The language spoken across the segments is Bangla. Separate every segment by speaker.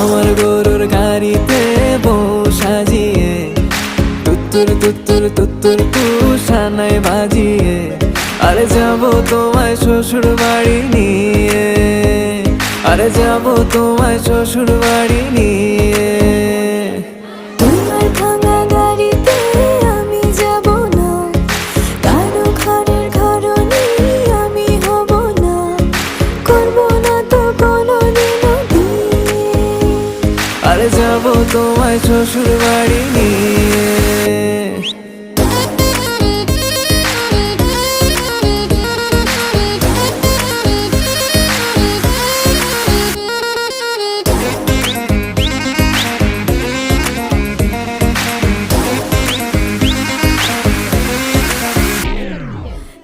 Speaker 1: আমার গরুর গাড়িতে বউ সাজিয়ে তুত্তুর তুত্তুর তুত্তুর তুষানায় বাজিয়ে আরে যাব তোমায় শ্বশুর বাড়ি নিয়ে, আরে যাব তোমায় শ্বশুর বাড়ি নিয়ে।
Speaker 2: তোমার ভাঙা গাড়িতে আমি যাব না, কারো ঘরের ঘরনি আমি হব না, করব না তো কোনোদিনও বিয়ে।
Speaker 1: আরে যাব তোমায় শ্বশুর বাড়ি নিয়ে।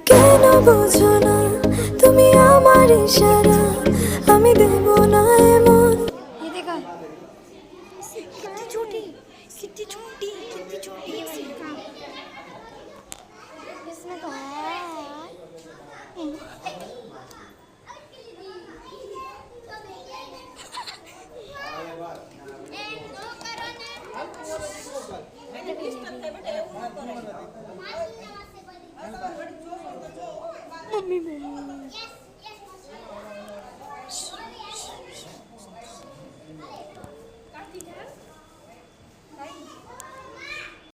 Speaker 2: কেন বোঝো না তুমি আমার ইশারা, আমি দেব না এমন।
Speaker 3: ये देखा कितनी छोटी कितनी छोटी कितनी छोटी है इसमें तो है मम्मी